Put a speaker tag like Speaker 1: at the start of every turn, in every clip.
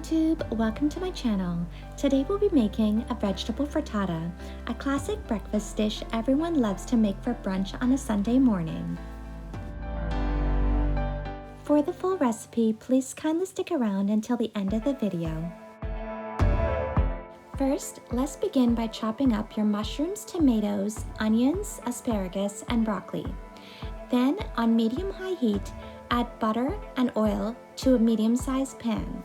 Speaker 1: YouTube, welcome to my channel. Today we'll be making a vegetable frittata, a classic breakfast dish everyone loves to make for brunch on a Sunday morning. For the full recipe, please kindly stick around until the end of the video. First, let's begin by chopping up your mushrooms, tomatoes, onions, asparagus, and broccoli. Then, on medium-high heat, add butter and oil to a medium-sized pan.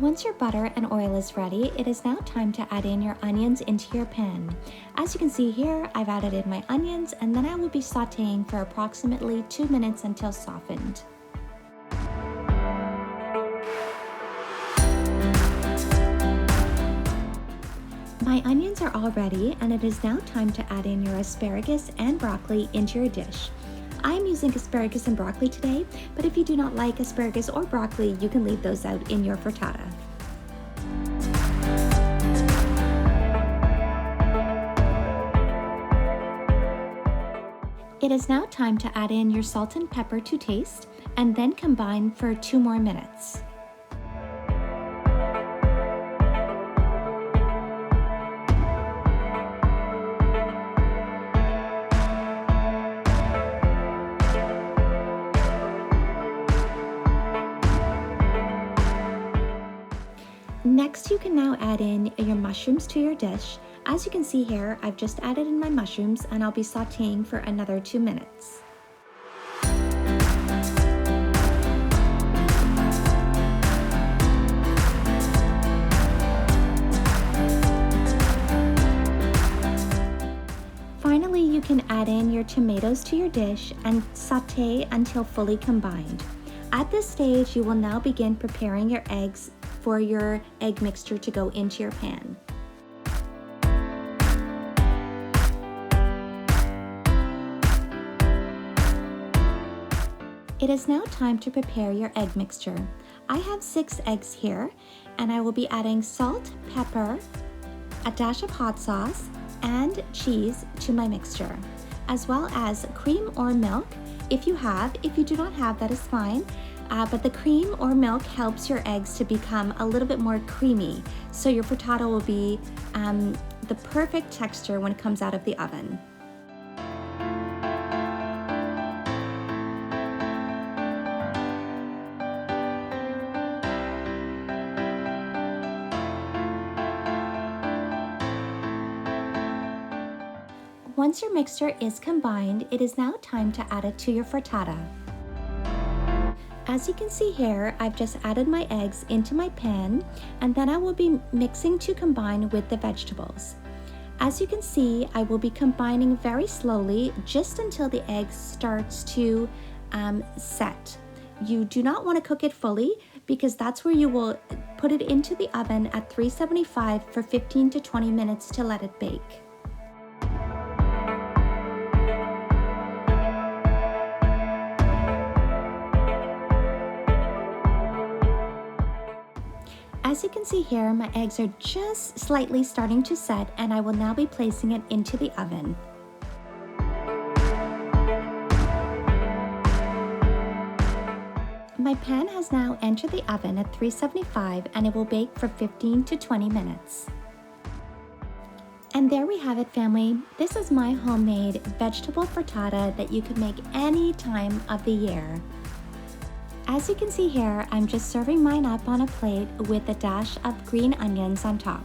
Speaker 1: Once your butter and oil is ready, it is now time to add in your onions into your pan. As you can see here, I've added in my onions and then I will be sauteing for approximately 2 minutes until softened. My onions are all ready and it is now time to add in your asparagus and broccoli into your dish. I am using asparagus and broccoli today, but if you do not like asparagus or broccoli, you can leave those out in your frittata. It is now time to add in your salt and pepper to taste, and then combine for 2 more minutes. Next, you can now add in your mushrooms to your dish. As you can see here, I've just added in my mushrooms and I'll be sauteing for another 2 minutes. Finally, you can add in your tomatoes to your dish and saute until fully combined. At this stage, you will now begin preparing your eggs for your egg mixture to go into your pan. It is now time to prepare your egg mixture. I have 6 eggs here, and I will be adding salt, pepper, a dash of hot sauce, and cheese to my mixture, as well as cream or milk if you have. If you do not have, that is fine. But the cream or milk helps your eggs to become a little bit more creamy, so your frittata will be the perfect texture when it comes out of the oven. Once your mixture is combined, it is now time to add it to your frittata. As you can see here, I've just added my eggs into my pan, and then I will be mixing to combine with the vegetables. As you can see, I will be combining very slowly just until the egg starts to set. You do not want to cook it fully because that's where you will put it into the oven at 375 for 15 to 20 minutes to let it bake. As you can see here, my eggs are just slightly starting to set, and I will now be placing it into the oven. My pan has now entered the oven at 375 and it will bake for 15 to 20 minutes. And there we have it, family. This is my homemade vegetable frittata that you can make any time of the year. As you can see here, I'm just serving mine up on a plate with a dash of green onions on top.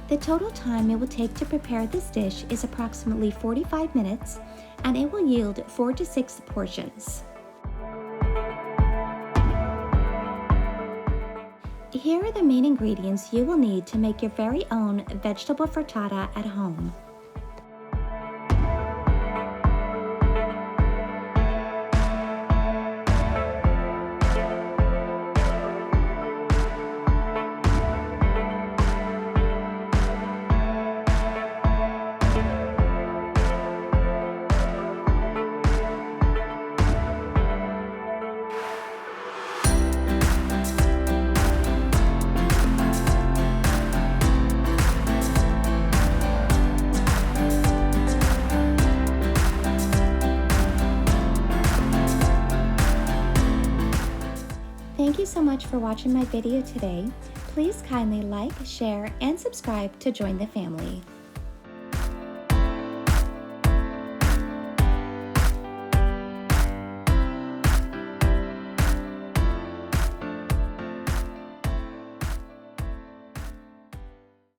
Speaker 1: The total time it will take to prepare this dish is approximately 45 minutes, and it will yield 4 to 6 portions. Here are the main ingredients you will need to make your very own vegetable frittata at home. so much for watching my video today. Please kindly like, share, and subscribe to join the family.